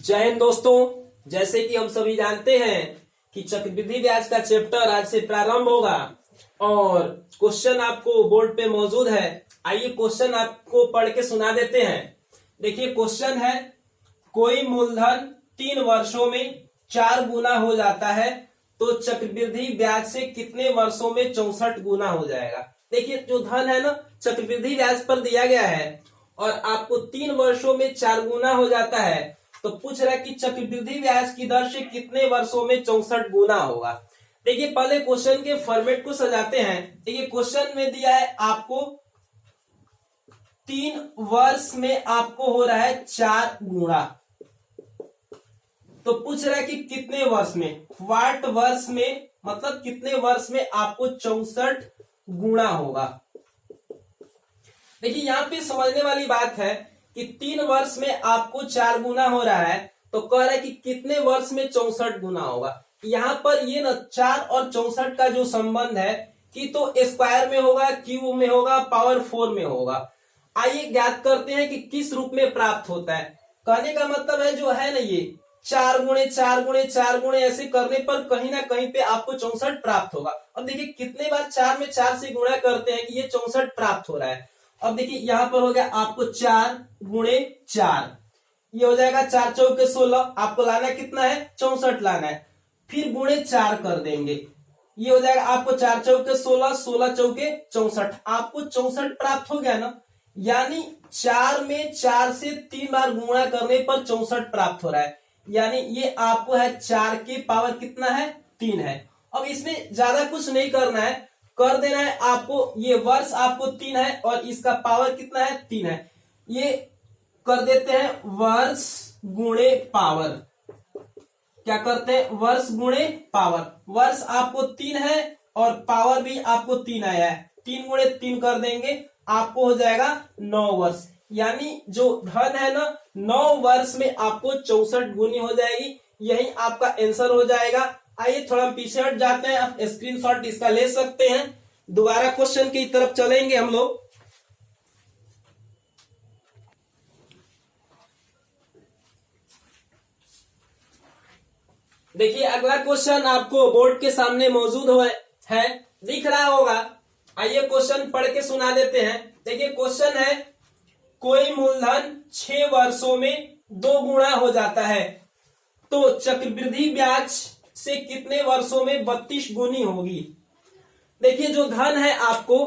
जय हिंद दोस्तों। जैसे कि हम सभी जानते हैं कि चक्रवृद्धि ब्याज का चैप्टर आज से प्रारंभ होगा और क्वेश्चन आपको बोर्ड पे मौजूद है। आइए क्वेश्चन आपको पढ़ के सुना देते हैं। देखिए क्वेश्चन है, कोई मूलधन 3 वर्षों में 4 गुना हो जाता है तो चक्रवृद्धि ब्याज से कितने वर्षों में 64 गुना हो जाएगा। देखिए जो धन है ना, चक्रवृद्धि ब्याज पर दिया गया है और आपको 3 वर्षों में 4 गुना हो जाता है, तो पूछ रहा है कि चक्रवृद्धि ब्याज की दर से कितने वर्षों में 64 गुना होगा। देखिए पहले क्वेश्चन के फॉर्मेट को सजाते हैं। देखिए क्वेश्चन में दिया है आपको 3 वर्ष में आपको हो रहा है 4 गुना, तो पूछ रहा है कि कितने वर्ष में, वाट वर्ष में, मतलब कितने वर्ष में आपको 64 गुना होगा। देखिए यहाँ पे समझने वाली बात है कि 3 वर्ष में आपको 4 गुना हो रहा है, तो कह रहा है कि कितने वर्ष में 64 गुना होगा। यहाँ पर ये न 4 और 64 का जो संबंध है कि तो स्क्वायर में होगा, क्यूब में होगा, पावर 4 में होगा। आइए ज्ञात करते हैं कि किस रूप में प्राप्त होता है। कहने का मतलब है जो है ना, ये 4 गुणे 4 गुणे 4 गुणे ऐसे करने पर कहीं ना कहीं पे आपको 64 प्राप्त होगा। अब देखिए कितने बार 4 में 4 से गुणा करते हैं कि ये 64 प्राप्त हो रहा है। अब देखिए यहाँ पर हो गया आपको 4 गुणे 4, ये हो जाएगा 4 चौके 16, आपको लाना कितना है 64 लाना है, फिर गुणे 4 कर देंगे, ये हो जाएगा आपको 4 चौके 16, 16 चौके 64, आपको 64 प्राप्त हो गया ना। यानी 4 में 4 से 3 बार गुणा करने पर 64 प्राप्त हो रहा है, यानी ये आपको है 4 की पावर कितना है 3 है। अब इसमें ज्यादा कुछ नहीं करना है, कर देना है आपको, ये वर्ष आपको 3 है और इसका पावर कितना है 3 है, ये कर देते हैं वर्ष गुणे पावर। क्या करते हैं, वर्ष गुणे पावर। वर्ष आपको 3 है और पावर भी आपको 3 आया है, 3 गुणे 3 कर देंगे, आपको हो जाएगा 9 वर्ष। यानी जो धन है ना, 9 वर्ष में आपको 64 गुनी हो जाएगी। यही आपका आंसर हो जाएगा। आइए थोड़ा पीछे हट जाते हैं, आप स्क्रीनशॉट इसका ले सकते हैं। दोबारा क्वेश्चन की तरफ चलेंगे हम लोग। देखिए अगला क्वेश्चन आपको बोर्ड के सामने मौजूद है, दिख रहा होगा। आइए क्वेश्चन पढ़ के सुना देते हैं। देखिए क्वेश्चन है, कोई मूलधन 6 वर्षों में 2 गुना हो जाता है तो चक्रवृद्धि ब्याज से कितने वर्षों में 32 गुनी होगी। देखिए जो धन है आपको,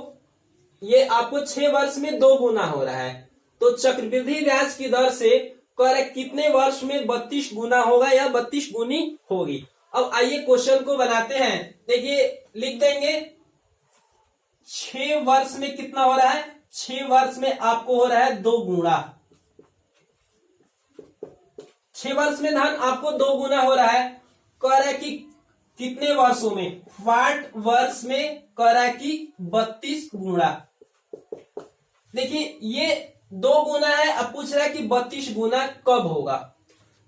ये आपको 6 वर्ष में 2 गुना हो रहा है, तो चक्रवृद्धि ब्याज की दर से कर कितने वर्ष में 32 गुना होगा या 32 गुनी होगी। अब आइए क्वेश्चन को बनाते हैं। देखिए लिख देंगे 6 वर्ष में कितना हो रहा है, 6 वर्ष में आपको हो रहा है 2 गुना। 6 वर्ष में धन आपको 2 गुना हो रहा है, कह रहा है कि कितने वर्षों में, वाट वर्ष में कह रहा है कि 32 गुना। देखिए ये 2 गुना है, अब पूछ रहा है कि 32 गुना कब होगा।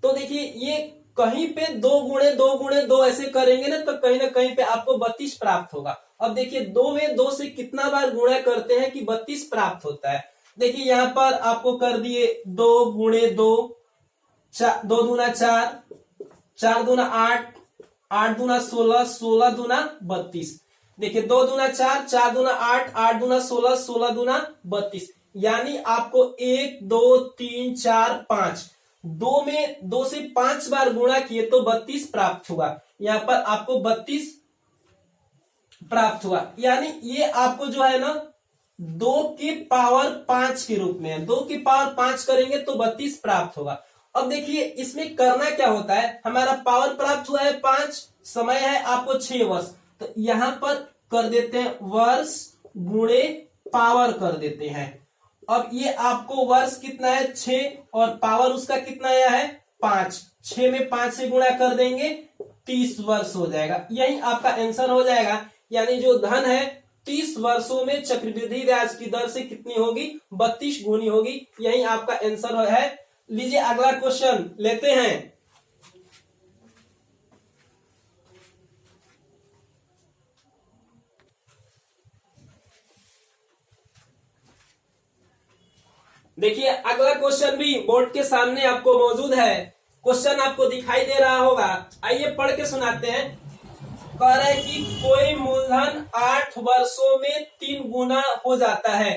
तो देखिए ये कहीं पे 2 गुणे 2 गुणे 2 ऐसे करेंगे ना, तो कहीं ना कहीं पे आपको 32 प्राप्त होगा। अब देखिए 2 में 2 से कितना बार गुणा करते हैं कि 32 प्राप्त होता है। देखिए यहाँ पर आपको कर दिए 2 गुणे 2, 2 दूना 4, 4 दूना 8, 8 दूना 16, 16 दूना 32। देखिए 2 दूना 4, 4 दूना 8, 8 दूना 16, 16 दूना 32। यानी आपको 1 2 3 4 5, 2 में 2 से 5 बार गुणा किए तो 32 प्राप्त हुआ। यहाँ पर आपको 32 प्राप्त हुआ। यानी ये आपको जो है ना 2 की पावर 5 के रूप में है, 2 की पावर 5 करेंगे तो 32 प्राप्त होगा। अब देखिए इसमें करना क्या होता है, हमारा पावर प्राप्त हुआ है 5, समय है आपको 6 वर्ष, तो यहां पर कर देते हैं वर्ष गुणे पावर कर देते हैं। अब ये आपको वर्ष कितना है 6 और पावर उसका कितना आया है 5, 6 में 5 से गुणा कर देंगे 30 वर्ष हो जाएगा। यही आपका आंसर हो जाएगा। यानी जो धन है 30 वर्षों में चक्रवृद्धि ब्याज की दर से कितनी होगी, 32 गुनी होगी। यही आपका आंसर है। लीजिए अगला क्वेश्चन लेते हैं। देखिए अगला क्वेश्चन भी बोर्ड के सामने आपको मौजूद है। क्वेश्चन आपको दिखाई दे रहा होगा, आइए पढ़ के सुनाते हैं। कह रहा है कि कोई मूलधन 8 वर्षों में 3 गुना हो जाता है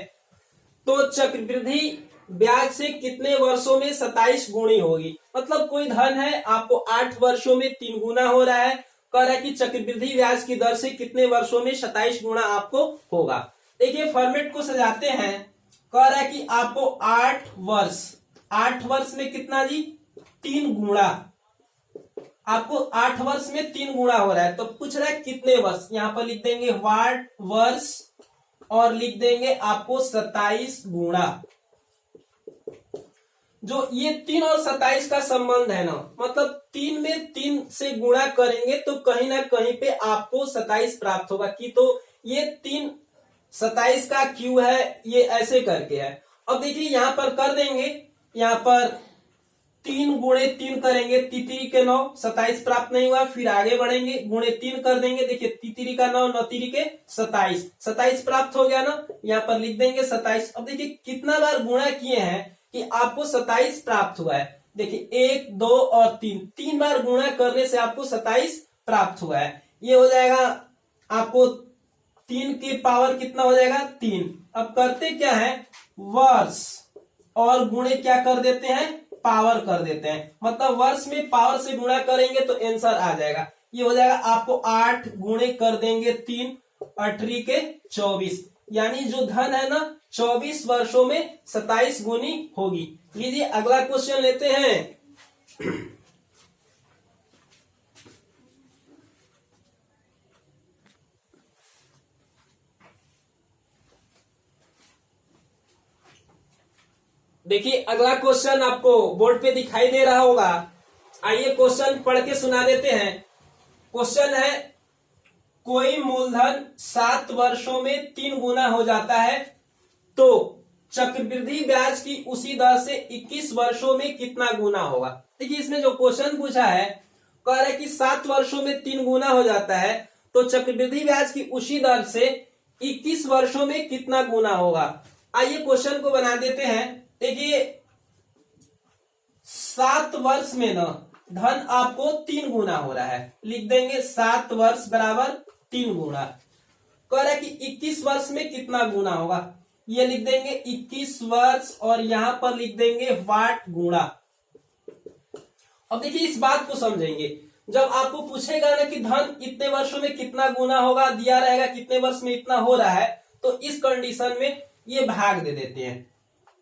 तो चक्रवृद्धि ब्याज से कितने वर्षों में 27 गुनी होगी। मतलब कोई धन है, आपको 8 वर्षों में 3 गुना हो रहा है, कह रहा है कि चक्रवृद्धि ब्याज की दर से कितने वर्षों में 27 गुना आपको होगा। देखिए फॉर्मेट को सजाते हैं। कह रहा है कि आपको 8 वर्ष में कितना जी, 3 गुणा। आपको 8 वर्ष में 3 गुणा हो रहा है, तो पूछ रहा है कितने वर्ष। यहां पर लिख देंगे वाट वर्ष और लिख देंगे आपको 27 गुणा। जो ये 3 और 27 का संबंध है ना, मतलब 3 में 3 से गुणा करेंगे तो कहीं ना कहीं पे आपको 27 प्राप्त होगा। कि तो ये 3 27 का क्यू है, ये ऐसे करके है। अब देखिए यहां पर कर देंगे, यहां पर 3 गुणे 3 करेंगे, तितरी के 9, 27 प्राप्त नहीं हुआ। फिर आगे बढ़ेंगे, गुणे 3 कर देंगे, देखिए तितरी का 9, 9 तिरी के 27, 27 प्राप्त हो गया ना। यहाँ पर लिख देंगे 27। अब देखिए कितना बार गुणा किए हैं कि आपको 27 प्राप्त हुआ है। देखिए 1, 2 और 3 बार गुणा करने से आपको 27 प्राप्त हुआ है। ये हो जाएगा आपको 3 की पावर कितना हो जाएगा, 3। अब करते क्या है, वर्ष और गुणे क्या कर देते हैं, पावर कर देते हैं। मतलब वर्ष में पावर से गुणा करेंगे तो आंसर आ जाएगा। ये हो जाएगा आपको 8 गुणे कर देंगे 3, 8 के 24, यानी जो धन है ना 24 वर्षों में 27 गुनी होगी। लीजिए अगला क्वेश्चन लेते हैं। देखिए अगला क्वेश्चन आपको बोर्ड पे दिखाई दे रहा होगा। आइए क्वेश्चन पढ़ के सुना देते हैं। क्वेश्चन है कोई मूलधन 7 वर्षों में 3 गुना हो जाता है तो चक्रवृद्धि ब्याज की उसी दर से 21 वर्षों में कितना गुना होगा। देखिए इसमें जो क्वेश्चन पूछा है, कह रहा है कि 7 वर्षों में 3 गुना हो जाता है तो चक्रवृद्धि ब्याज की उसी दर से 21 वर्षों में कितना गुना होगा। आइए क्वेश्चन को बना देते हैं। देखिए 7 वर्ष में ना धन आपको 3 गुना हो रहा है, लिख देंगे 7 वर्ष बराबर 3 गुना। कह रहा है कि 21 वर्ष में कितना गुना होगा, ये लिख देंगे 21 वर्ष और यहां पर लिख देंगे वाट गुणा। अब देखिए इस बात को समझेंगे, जब आपको पूछेगा ना कि धन इतने वर्षों में कितना गुना होगा, दिया रहेगा कितने वर्ष में इतना हो रहा है, तो इस कंडीशन में ये भाग दे देते हैं,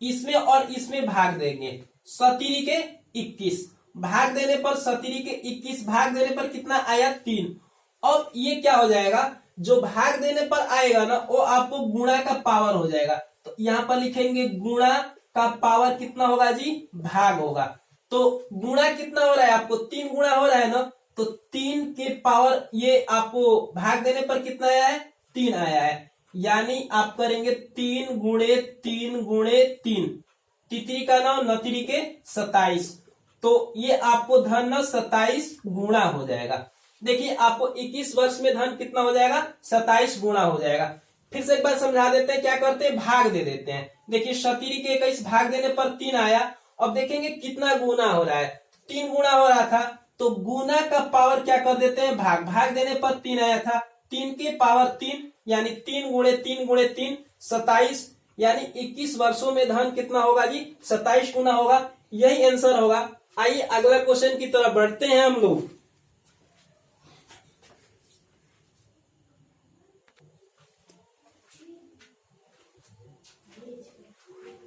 इसमें और इसमें भाग देंगे। 17 के 21 भाग देने पर 17 के 21 भाग देने पर कितना आया, 3। अब ये क्या हो जाएगा, जो भाग देने पर आएगा ना वो आपको गुणा का पावर हो जाएगा। तो यहां पर लिखेंगे गुणा का पावर कितना होगा जी, भाग होगा। तो गुणा कितना हो रहा है आपको, 3 गुणा हो रहा है ना, तो 3 के पावर ये आपको भाग देने पर कितना आया है, 3 आया है। यानी आप करेंगे 3 गुणे 3 गुणे 3, तितरी का 9, नतीरी के 27, तो ये आपको धन ना 27 गुणा हो जाएगा। देखिए आपको 21 वर्ष में धन कितना हो जाएगा, 27 गुणा हो जाएगा। फिर से एक बार समझा देते हैं, क्या करते हैं, भाग दे देते हैं। देखिए 17 के 21 भाग देने पर 3 आया। अब देखेंगे कितना गुना हो रहा है, 3 गुना हो रहा था, तो गुना का पावर क्या कर देते हैं, भाग। भाग देने पर 3 आया था, 3 के पावर 3, यानी 3 गुणे 3 गुणे 3 27, यानी 21 वर्षों में धन कितना होगा जी, 27 गुना होगा। यही आंसर होगा। आइए अगला क्वेश्चन की तरफ बढ़ते हैं हम लोग।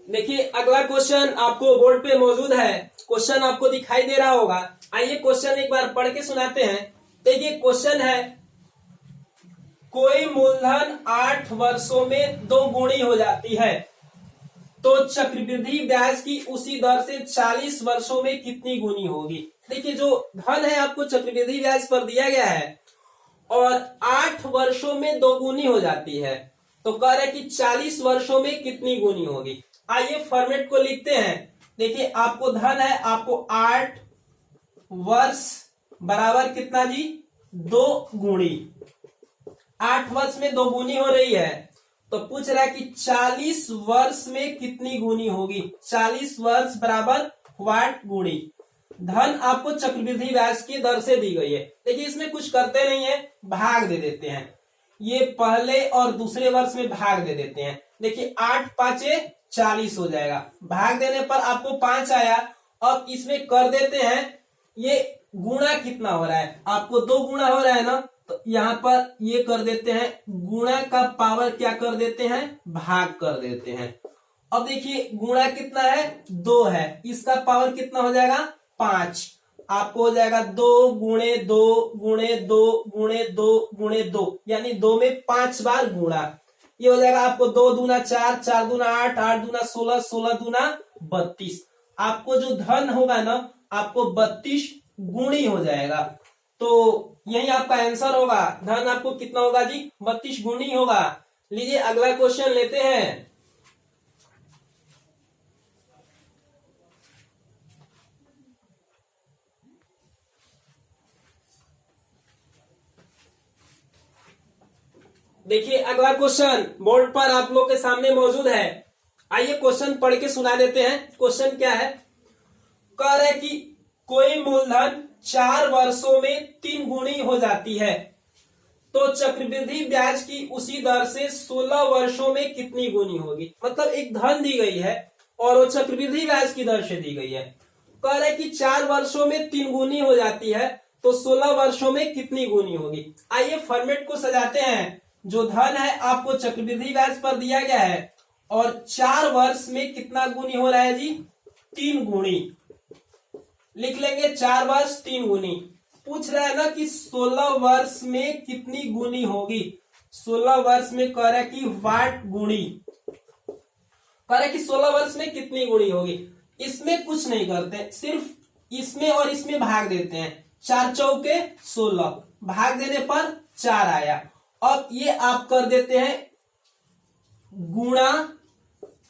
देखिए अगला क्वेश्चन आपको बोर्ड पे मौजूद है, क्वेश्चन आपको दिखाई दे रहा होगा। आइए क्वेश्चन एक बार पढ़ के सुनाते हैं। देखिए क्वेश्चन है कोई मूलधन 8 वर्षों में 2 गुणी हो जाती है तो चक्रवृद्धि ब्याज की उसी दर से 40 वर्षों में कितनी गुनी होगी। देखिए जो धन है आपको चक्रवृद्धि ब्याज पर दिया गया है और 8 वर्षों में 2 गुनी हो जाती है, तो कह रहे कि 40 वर्षों में कितनी गुनी होगी। आइए फॉर्मेट को लिखते हैं। देखिए आपको धन है, आपको 8 वर्ष बराबर कितना जी, 2 गुणी। 8 वर्ष में 2 गुनी हो रही है, तो पूछ रहा है कि 40 वर्ष में कितनी गुनी होगी। 40 वर्ष बराबर वाट गुणी। धन आपको चक्रवृद्धि ब्याज की दर से दी गई है। देखिए इसमें कुछ करते नहीं है, भाग दे देते हैं। ये पहले और दूसरे वर्ष में भाग दे देते हैं। देखिए 8 पाँचे 40 हो जाएगा, भाग देने पर आपको 5 आया। अब इसमें कर देते हैं, ये गुणा कितना हो रहा है, आपको 2 गुणा हो रहा है ना, तो यहाँ पर ये कर देते हैं, गुणा का पावर क्या कर देते हैं, भाग कर देते हैं। अब देखिए गुणा कितना है, 2 है, इसका पावर कितना हो जाएगा, 5। आपको हो जाएगा 2 गुणे 2 गुणे 2 गुणे 2 गुणे 2, यानी 2 में 5 बार गुणा। ये हो जाएगा आपको 2 दूना 4, 4 दूना 8, 8 दूना 16, 16 दूना 32। आपको जो धन होगा ना, आपको 32 गुणी हो जाएगा। तो यही आपका आंसर होगा। धन आपको कितना होगा जी, 32 गुणी होगा। लीजिए अगला क्वेश्चन लेते हैं। देखिए अगला क्वेश्चन बोर्ड पर आप लोग के सामने मौजूद है। आइए क्वेश्चन पढ़ के सुना देते हैं। क्वेश्चन क्या है, कह रहे कि कोई मूलधन 4 वर्षों में 3 गुनी हो जाती है, तो चक्रवृद्धि ब्याज की उसी दर से 16 वर्षों में कितनी गुनी होगी। मतलब एक धन दी गई है और वो चक्रवृद्धि ब्याज की दर से दी गई है। कह रहे कि 4 वर्षों में 3 गुनी हो जाती है, तो 16 वर्षों में कितनी गुनी होगी। आइए फॉर्मेट को सजाते हैं। जो धन है आपको चक्रवृद्धि ब्याज पर दिया गया है और 4 वर्ष में कितना गुनी हो रहा है जी, 3 गुनी। लिख लेंगे 4 वर्ष 3 गुनी। पूछ रहा है ना कि 16 वर्ष में कितनी गुनी होगी। 16 वर्ष में कह रहा है कि वाट गुणी, कह रहा है कि 16 वर्ष में कितनी गुणी होगी। इसमें कुछ नहीं करते, सिर्फ इसमें और इसमें भाग देते हैं। 4 चौके 16, भाग देने पर 4 आया। अब ये आप कर देते हैं, गुणा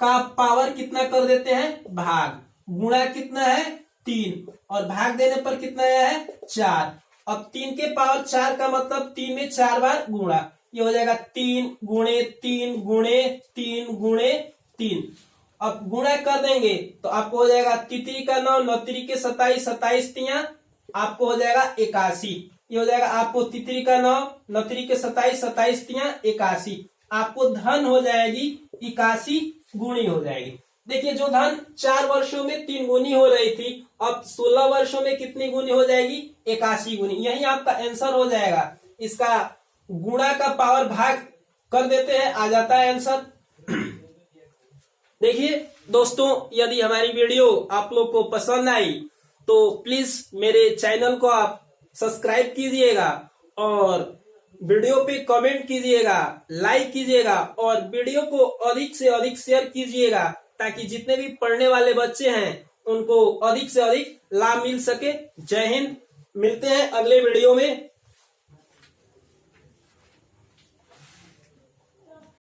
का पावर कितना कर देते हैं, भाग। गुणा कितना है 3 और भाग देने पर कितना आया है 4। अब 3 के पावर 4 का मतलब 3 में 4 बार गुणा। ये हो जाएगा 3 गुणे 3 गुणे 3 गुणे 3। अब गुणा कर देंगे तो आपको हो जाएगा तितरी का 9, 9 के 27, 27 तिया आपको हो जाएगा 81। ये हो जाएगा आपको तितरी का 9, 9 के 27, 27 तिया 81। आपको धन हो जाएगी 81 गुणी हो जाएगी। देखिए जो धन 4 वर्षों में 3 गुनी हो रही थी, अब 16 वर्षों में कितनी गुनी हो जाएगी, 81 गुनी। यही आपका आंसर हो जाएगा। इसका गुणा का पावर भाग कर देते हैं, आ जाता है आंसर। देखिए दोस्तों, यदि हमारी वीडियो आप लोग को पसंद आई तो प्लीज मेरे चैनल को आप सब्सक्राइब कीजिएगा और वीडियो पे कमेंट कीजिएगा, लाइक कीजिएगा और वीडियो को अधिक से अधिक शेयर कीजिएगा, ताकि जितने भी पढ़ने वाले बच्चे हैं उनको अधिक से अधिक लाभ मिल सके। जय हिंद, मिलते हैं अगले वीडियो में।